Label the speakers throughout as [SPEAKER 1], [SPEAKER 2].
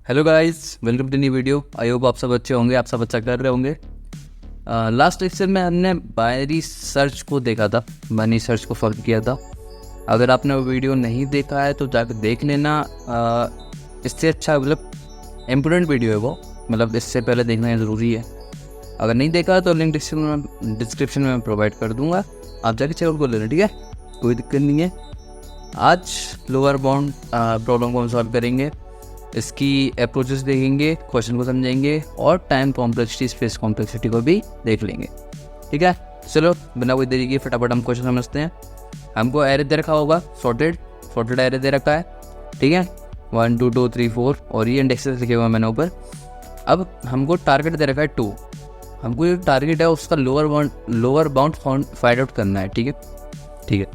[SPEAKER 1] Hello guys, welcome to new video. I hope आप सब अच्छे होंगे, आप सब अच्छा कर रहे होंगे। लास्ट लेक्चर में हमने बाइनरी सर्च को देखा था, बाइनरी सर्च को सॉल्व किया था। अगर आपने वो वीडियो नहीं देखा है तो जाकर देख लेना। इससे अच्छा मतलब इम्पोर्टेंट वीडियो है वो, मतलब इससे पहले देखना ज़रूरी है। अगर नहीं देखा तो लिंक डिस्क्रिप्शन में प्रोवाइड कर दूंगा, आप जाके चेकआउट कर लेना, ठीक है, कोई दिक्कत नहीं है। आज लोअर बाउंड प्रॉब्लम को हम सॉल्व करेंगे, इसकी अप्रोचेस देखेंगे, क्वेश्चन को समझेंगे और टाइम कॉम्प्लेक्सिटी, स्पेस कॉम्प्लेक्सिटी को भी देख लेंगे, ठीक है। चलो बिना कोई देरी के फटाफट हम क्वेश्चन समझते हैं। हमको एरे दे रखा होगा, सॉर्टेड एरे दे रखा है, ठीक है, 1 2 2 3 4 और ये इंडेक्सेस लिखे हुए हैं मैंने ऊपर। अब हमको टारगेट दे रखा है 2, हमको जो टारगेट है उसका लोअर बाउंड फाइंड आउट करना है, ठीक है, ठीक है।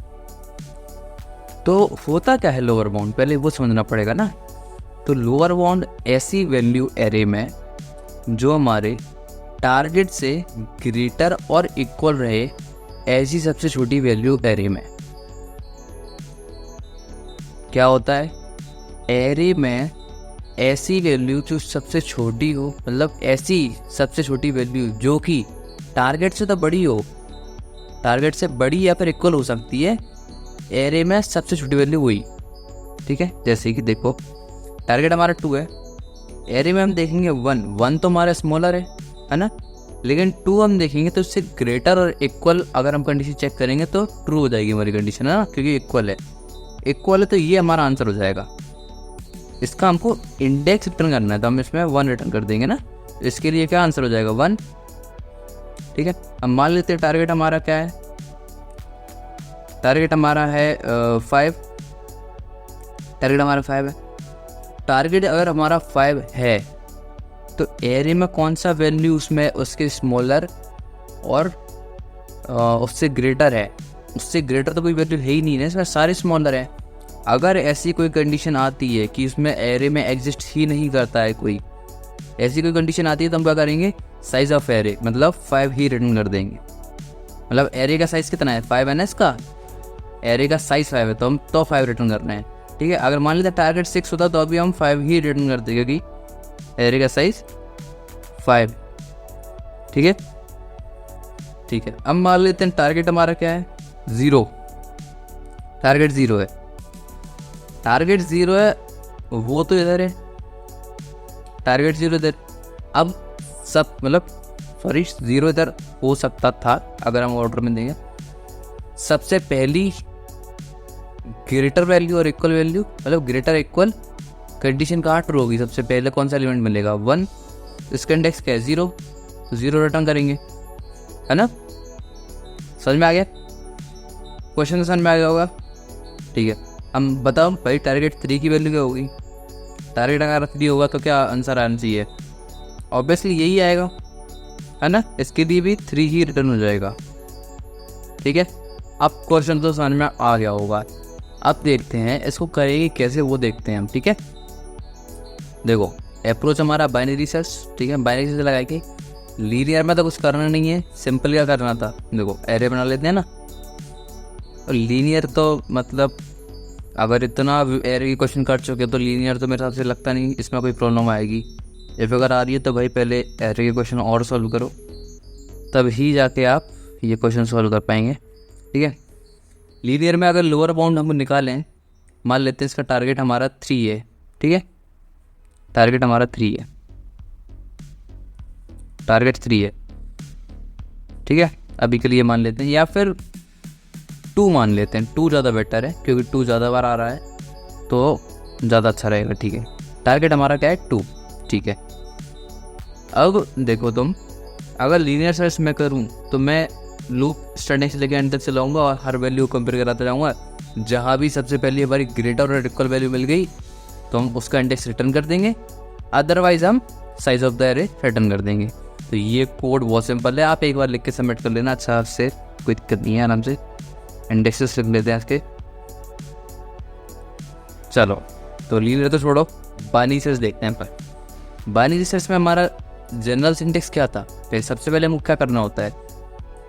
[SPEAKER 1] तो होता क्या है लोअर बाउंड, पहले वो समझना पड़ेगा ना। तो लोअर बाउंड ऐसी वैल्यू एरे में जो हमारे टारगेट से ग्रेटर और इक्वल रहे, ऐसी सबसे छोटी वैल्यू एरे में। क्या होता है, एरे में ऐसी वैल्यू जो सबसे छोटी हो, मतलब ऐसी सबसे छोटी वैल्यू जो कि टारगेट से तो बड़ी हो, टारगेट से बड़ी या फिर इक्वल हो सकती है, एरे में सबसे छोटी वैल्यू वही, ठीक है। जैसे कि देखो टारगेट हमारा 2 है, एरे में हम देखेंगे 1 तो हमारा स्मॉलर है ना, लेकिन 2 हम देखेंगे तो उससे ग्रेटर और इक्वल अगर हम कंडीशन चेक करेंगे तो ट्रू हो जाएगी हमारी कंडीशन, है ना, क्योंकि इक्वल है तो ये हमारा आंसर हो जाएगा। इसका हमको इंडेक्स रिटर्न करना है तो हम इसमें 1 रिटर्न कर देंगे ना, इसके लिए क्या आंसर हो जाएगा 1, ठीक है। अब मान लेते हैं टारगेट हमारा क्या है, टारगेट हमारा है 5, टारगेट हमारा 5 है। टारगेट अगर हमारा 5 है तो एरे में कौन सा वैल्यू उसमें उसके स्मॉलर और उससे ग्रेटर है, उससे ग्रेटर तो कोई वैल्यू है ही नहीं है, इसमें सारे स्मॉलर हैं। अगर ऐसी कोई कंडीशन आती है कि उसमें एरे में एग्जिस्ट ही नहीं करता है, कोई ऐसी कोई कंडीशन आती है तो हम क्या करेंगे, साइज ऑफ एरे मतलब 5 ही रिटर्न कर देंगे। मतलब एरे का साइज कितना है, 5 है ना, इसका एरे का साइज 5 है तो हम 5 रिटर्न करना है, ठीक है। अगर मान लेते टारगेट 6 होता तो अभी हम 5 ही रिटर्न करते क्योंकि एरे का साइज 5, ठीक है, ठीक है। अब मान लेते हैं टारगेट हमारा क्या है 0, टारगेट 0 है, टारगेट 0 है, वो तो इधर है, टारगेट 0 इधर। अब सब मतलब सॉरी 0 इधर हो सकता था अगर हम ऑर्डर में देंगे, सबसे पहली ग्रेटर वैल्यू और इक्वल वैल्यू, मतलब ग्रेटर इक्वल कंडीशन कहाँ ट्रू होगी, सबसे पहले कौन सा एलिमेंट मिलेगा 1, इसका इंडेक्स क्या है 0, तो 0 रिटर्न करेंगे, है ना। समझ में आ गया, क्वेश्चन समझ में आ गया होगा, ठीक है। हम बताओ भाई टारगेट 3 की वैल्यू क्या होगी, टारगेट अगर 3 होगा तो क्या आंसर आना चाहिए, ऑब्वियसली यही आएगा, है ना। इसके लिए भी 3 ही रिटर्न हो जाएगा, ठीक है। अब क्वेश्चन तो समझ में आ गया होगा। अब देखते हैं इसको करेंगे कैसे, वो देखते हैं हम, ठीक है। देखो अप्रोच हमारा बाइनरी सर्च, ठीक है, बाइनरी सर्च लगा के लीनियर में तो कुछ करना नहीं है, सिंपल क्या करना था, देखो एरे बना लेते हैं ना, और लीनियर तो मतलब अगर इतना एरे की क्वेश्चन कर चुके तो लीनियर तो मेरे हिसाब से लगता नहीं इसमें कोई प्रॉब्लम आएगी। इफ अगर आ रही है तो भाई पहले एरे के क्वेश्चन और सॉल्व करो, तब ही जाके आप ये क्वेश्चन सॉल्व कर पाएंगे, ठीक है। लीनियर में अगर लोअर बाउंड हम निकालें, मान लेते हैं इसका टारगेट हमारा 3 है, ठीक है, टारगेट हमारा 3 है, टारगेट 3 है, ठीक है, अभी के लिए मान लेते हैं, या फिर 2 मान लेते हैं, 2 ज़्यादा बेटर है क्योंकि 2 ज़्यादा बार आ रहा है तो ज़्यादा अच्छा रहेगा, ठीक है। टारगेट हमारा क्या है 2, ठीक है। अब देखो तुम, अगर लीनियर सर्च मैं करूँ तो मैं लूप स्टार्टिंग से लेकर एंड तक चलाऊंगा और हर वैल्यू कंपेयर कराता जाऊंगा, जहाँ भी सबसे पहले हमारी ग्रेटर और इक्वल वैल्यू मिल गई तो हम उसका इंडेक्स रिटर्न कर देंगे, अदरवाइज हम size of the array return कर देंगे। तो ये कोड बहुत सिंपल है, आप एक बार लिख के सबमिट कर लेना, अच्छा से कोई दिक्कत नहीं है, आराम से इंडेक्सेस लिख लेते हैं इसके। चलो तो लीनियर तो छोड़ो, बाइनरी सर्च देखते हैं। पर बाइनरी सर्च में हमारा जनरल सिंटेक्स क्या था, फिर सबसे पहले हमको क्या करना होता है,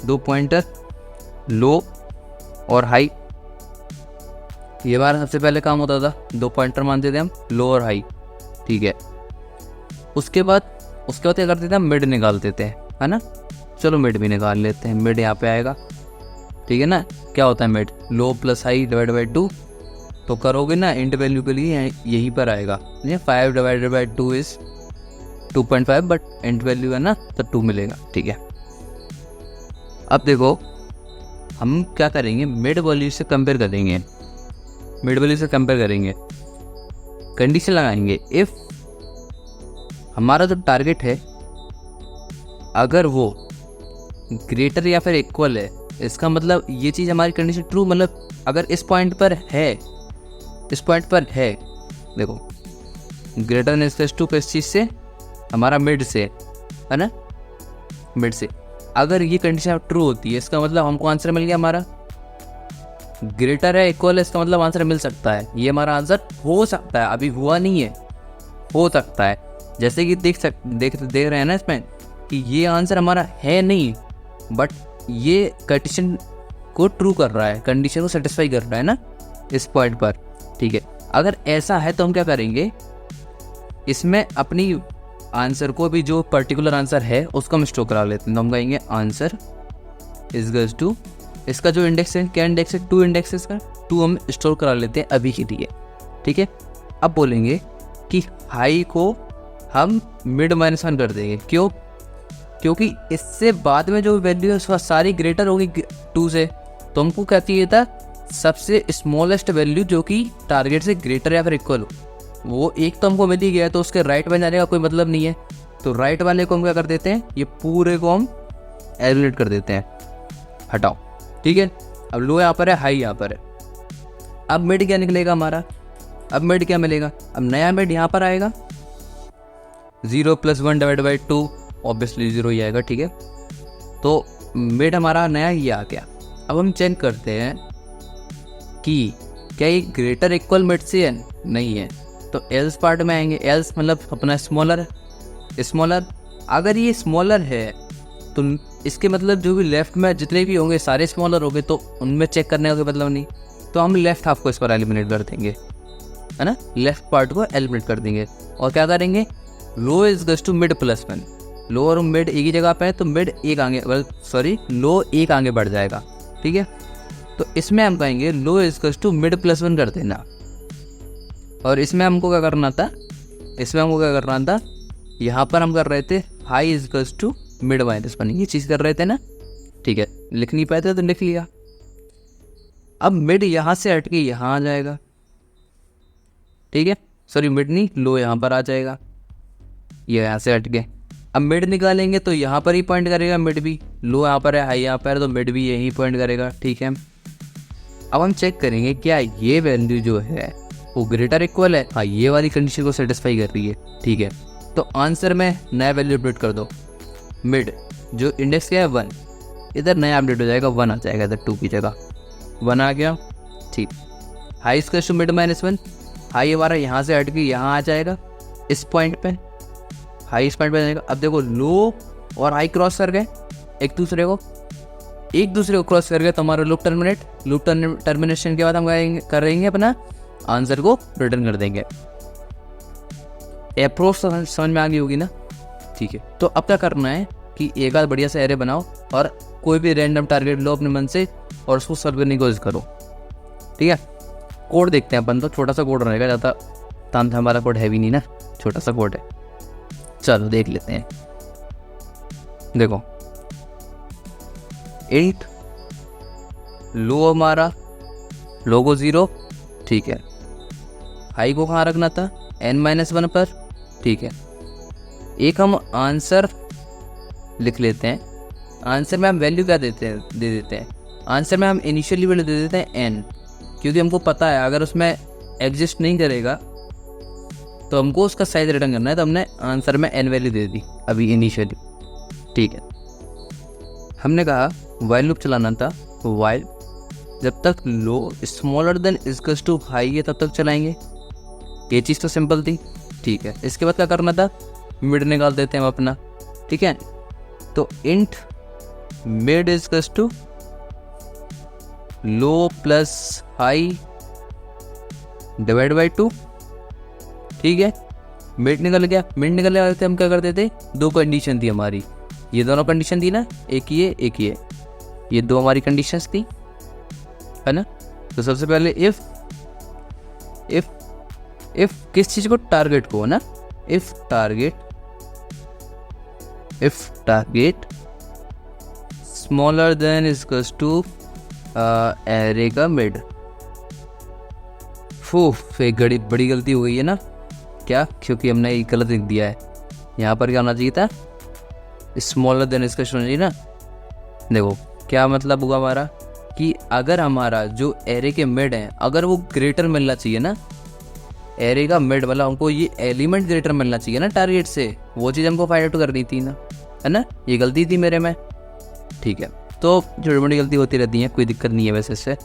[SPEAKER 1] 2 पॉइंटर लो और हाई, ये हमारा सबसे पहले काम होता था, 2 पॉइंटर मानते थे हम लो और हाई, ठीक है। उसके बाद क्या कर देते हैं, मिड निकाल देते हैं, है ना। चलो मिड भी निकाल लेते हैं। मिड यहाँ पे आएगा, ठीक है ना। क्या होता है mid, low plus high divide by 2। तो करोगे ना इंट वैल्यू के लिए यहीं पर आएगा, ये 5 divided by 2 is 2.5, but int value है ना तो 2 मिलेगा, ठीक है। अब देखो हम क्या करेंगे, मिड वैल्यू से कंपेयर करेंगे, कंडीशन लगाएंगे। इफ हमारा जो टारगेट है अगर वो ग्रेटर या फिर इक्वल है, इसका मतलब ये चीज़ हमारी कंडीशन ट्रू, मतलब अगर इस पॉइंट पर है, देखो ग्रेटर देन इक्वल टू किस चीज़ से, हमारा मिड से, है ना, मिड से। अगर ये कंडीशन ट्रू होती है, इसका मतलब हमको आंसर मिल गया हमारा ग्रेटर है इक्वल है, इसका मतलब आंसर मिल सकता है। ये हमारा आंसर हो सकता है, अभी हुआ नहीं है, हो सकता है। जैसे कि देख रहे हैं ना इसमें कि ये आंसर हमारा है नहीं, बट ये कंडीशन को ट्रू कर रहा है, कंडीशन को सेटिस्फाई कर रहा है ना इस पॉइंट पर, ठीक है। अगर ऐसा है तो हम क्या करेंगे, इसमें अपनी आंसर को भी जो पर्टिकुलर आंसर है उसको हम स्टोर करा लेते हैं। तो हम कहेंगे आंसर इज गज टू, इसका जो इंडेक्स है, क्या इंडेक्स है, 2 इंडेक्स है इसका, 2 हम स्टोर करा लेते हैं अभी के लिए, ठीक है। अब बोलेंगे कि हाई को हम मिड -1 कर देंगे, क्यों, क्योंकि इससे बाद में जो वैल्यू है उसका सारी ग्रेटर होगी 2 से। तो हमको क्या चाहिए था, सबसे स्मॉलेस्ट वैल्यू जो कि टारगेट से ग्रेटर या फिर इक्वल हो। वो एक तो हमको मिल ही गया, तो उसके राइट में जाने का कोई मतलब नहीं है। तो राइट वाले को हम क्या कर देते हैं, ये पूरे को हम एलिमिनेट कर देते हैं, हटाओ, ठीक है। अब लो यहाँ पर है, हाई यहाँ पर है। अब मिड क्या निकलेगा हमारा, अब मिड क्या मिलेगा, अब नया मिड यहाँ पर आएगा, 0 + 1 डिवाइड बाई 2, ऑब्वियसली 0 ही आएगा, ठीक है। तो मिड हमारा नया ये आ गया। अब हम चेक करते हैं कि क्या ये ग्रेटर इक्वल मिड से है, नहीं है, तो एल्स पार्ट में आएंगे। एल्स मतलब अपना स्मॉलर, अगर ये स्मॉलर है तो इसके मतलब जो भी लेफ्ट में जितने भी होंगे सारे स्मॉलर होंगे, तो उनमें चेक करने का कोई मतलब नहीं। तो हम लेफ्ट हाफ को इस पर एलिमिनेट कर देंगे, है ना, लेफ्ट पार्ट को एलिमिनेट कर देंगे। और क्या करेंगे, लो इज गज टू मिड +1, लो और मिड एक ही जगह पे है, तो मिड एक आगे, लो एक आगे बढ़ जाएगा, ठीक है। तो इसमें हम कहेंगे लो इज गज टू मिड +1 कर देना। और इसमें हमको क्या करना था, यहाँ पर हम कर रहे थे हाई इज गज टू मिड -1, ये चीज़ कर रहे थे ना, ठीक है। लिख नहीं पाए थे तो लिख लिया। अब मिड यहाँ से हट के यहाँ आ जाएगा, ठीक है, मिड नहीं, लो यहाँ पर आ जाएगा, ये यहाँ से हट के। अब मिड निकालेंगे तो यहाँ पर ही पॉइंट करेगा मिड भी, लो यहाँ पर है, हाई यहाँ पर है, तो मिड भी यहीं पॉइंट करेगा, ठीक है। अब हम चेक करेंगे क्या ये वैल्यू जो है वो ग्रेटर इक्वल है, हाँ ये वाली कंडीशन को सेटिस्फाई कर रही है, ठीक है। तो आंसर में नया वैल्यू अपडेट कर दो, मिड जो इंडेक्स क्या है 1, इधर नया अपडेट हो जाएगा, 1 आ जाएगा, इधर 2 की जगह 1 आ गया, ठीक। हाई इसका टू मिड -1, हाई हमारा यहाँ से हट के यहाँ आ जाएगा, इस पॉइंट पे, हाई इस पॉइंट पे जाएगा। अब देखो लो और हाई क्रॉस कर गए एक दूसरे को क्रॉस कर गए, तो हमारा लूप टर्मिनेशन के बाद हम करेंगे अपना आंसर को रिटर्न कर देंगे। अप्रोच समझ में आ गई होगी ना, ठीक है। तो अब क्या करना है कि एक आध बढ़िया सा एरे बनाओ और कोई भी रैंडम टारगेट लो अपने मन से और उसको सॉल्व करने की कोशिश करो, ठीक है। कोड देखते हैं अपन, तो छोटा सा कोड रहेगा, ज़्यादा ताम था हमारा कोड हैवी नहीं ना, छोटा सा कोड है, चलो देख लेते हैं। देखो इंट लो हमारा, लो को 0, ठीक है। हाई को कहाँ रखना था, n-1 पर, ठीक है। एक हम आंसर लिख लेते हैं, आंसर में हम वैल्यू क्या दे देते हैं, आंसर में हम इनिशियली वैल्यू दे देते हैं n, क्योंकि हमको पता है अगर उसमें एग्जिस्ट नहीं करेगा तो हमको उसका साइज रिटर्न करना है, तो हमने आंसर में n वैल्यू दे दी अभी इनिशियली, ठीक है। हमने कहा वाइल लूप चलाना था, वाइल जब तक low smaller than equals to high है तब तक चलाएंगे, ये चीज़ तो सिंपल थी, ठीक है। इसके बाद क्या करना था, मिड निकाल देते हैं हम अपना, ठीक है। तो int mid equals to low plus high divide by 2, ठीक है। मिड निकल गया, मिड निकलने वाले थे हम क्या करते थे, दो कंडीशन थी हमारी, ये दोनों कंडीशन थी ना, एक ये एक ये दो हमारी कंडीशंस थी, है ना। तो सबसे पहले इफ किस चीज़ को, टारगेट को, ना, if target smaller than equals to array का मिड। एक बड़ी गलती हो गई है ना, क्या, क्योंकि हमने ये गलत लिख दिया है। यहाँ पर क्या होना चाहिए था, स्मॉलर देन इसका होना चाहिए ना। देखो क्या मतलब हुआ हमारा, कि अगर हमारा जो एरे के मिड हैं अगर वो ग्रेटर मिलना चाहिए ना, एरे का मिड मतलब हमको ये एलिमेंट ग्रेटर मिलना चाहिए ना टारगेट से, वो चीज़ हमको फाइंड आउट करनी थी ना, है ना। ये गलती थी मेरे में, ठीक है। तो छोटी मोटी गलती होती रहती है, कोई दिक्कत नहीं है वैसे इससे।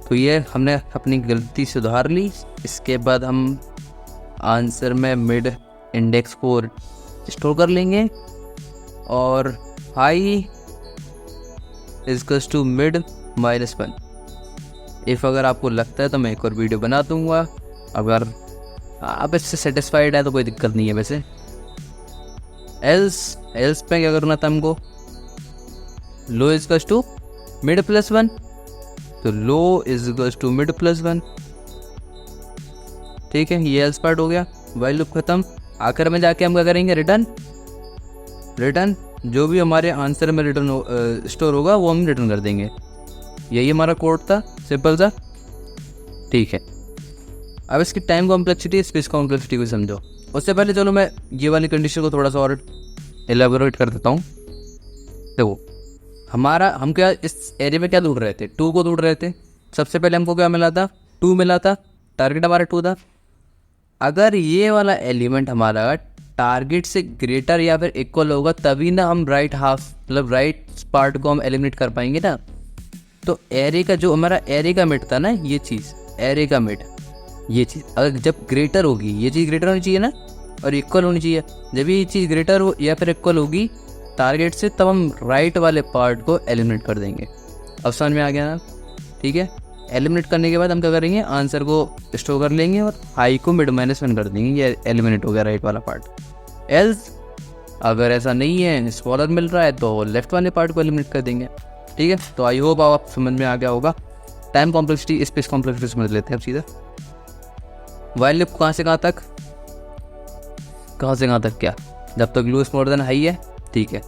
[SPEAKER 1] तो ये हमने अपनी गलती सुधार ली। इसके बाद हम आंसर में मिड इंडेक्स को स्टोर कर लेंगे और high equals to mid -1। If अगर आपको लगता है तो मैं एक और वीडियो बना दूंगा, अगर आप इससे सेटिस्फाइड है तो कोई दिक्कत नहीं है वैसे। एल्स पे क्या करना था हमको, लो इक्वल्स टू मिड +1, तो लो इक्वल्स टू मिड +1, ठीक है। ये एल्स पार्ट हो गया, व्हाइल लूप खत्म। आखिर में जाके हम क्या करेंगे, रिटर्न जो भी हमारे आंसर में रिटर्न स्टोर होगा वो हम रिटर्न कर देंगे। यही हमारा कोड था, सिंपल सा, ठीक है। अब इसकी टाइम कॉम्प्लेक्सिटी, स्पेस कॉम्प्लेक्सिटी को समझो। उससे पहले चलो मैं ये वाली कंडीशन को थोड़ा सा और एलेबोरेट कर देता हूँ। देखो हम क्या इस एरिया में क्या ढूंढ रहे थे, 2 को ढूंढ रहे थे। सबसे पहले हमको क्या मिला था, 2 मिला था, टारगेट हमारा 2 था। अगर ये वाला एलिमेंट हमारा टारगेट से ग्रेटर या फिर इक्वल होगा तभी ना हम राइट हाफ मतलब राइट पार्ट को हम एलिमिनेट कर पाएंगे ना। तो एरे का जो हमारा एरे का मिड था ना, ये चीज़ एरे का मिड, ये चीज़ अगर जब ग्रेटर होगी, ये चीज़ ग्रेटर होनी चाहिए ना और इक्वल होनी चाहिए। जब ये चीज़ ग्रेटर हो या फिर इक्वल होगी टारगेट से, तब हम राइट वाले पार्ट को एलिमिनेट कर देंगे। अब समझ में आ गया ना, ठीक है। एलिमिनेट करने के बाद हम क्या करेंगे, आंसर को स्टोर कर लेंगे और हाई को मिड -1 कर देंगे, ये एलिमिनेट हो गया राइट वाला पार्ट। एल्स अगर ऐसा नहीं है, स्मॉलर मिल रहा है, तो लेफ्ट वाले पार्ट को एलिमिनेट कर देंगे, ठीक है। तो आई होप आप समझ में आ गया होगा। टाइम कॉम्प्लेक्सिटी, स्पेस कॉम्प्लेक्सिटी समझ लेते हैं अब सीधा। व्हाइल लूप कहाँ से कहाँ तक क्या, जब तक लो स्मॉलर देन हाई है, ठीक है।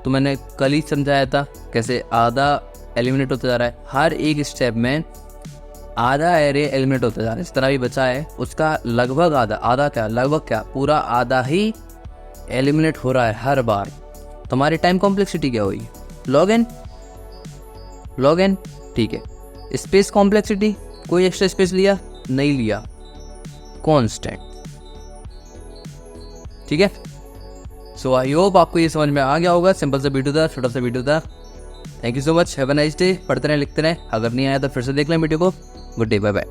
[SPEAKER 1] तो मैंने कल ही समझाया था कैसे आधा एलिमिनेट होता जा रहा है, हर एक स्टेप में आधा एरे एलिमिनेट होता जा रहा है। इस तरह भी बचा है उसका लगभग लगभग पूरा आधा ही एलिमिनेट हो रहा है हर बार। तो हमारी टाइम कॉम्प्लेक्सिटी क्या हुई, log n, ठीक है। स्पेस कॉम्प्लेक्सिटी, कोई एक्स्ट्रा स्पेस लिया नहीं लिया, कांस्टेंट, ठीक है। सो आई होप आपको ये समझ में आ गया होगा। सिंपल सा वीडियो था, छोटा सा वीडियो था। Thank you so much, have a nice day. पढ़ते रहें, लिखते रहें। अगर नहीं आया तो फिर से देख लें वीडियो को। Good day, bye bye.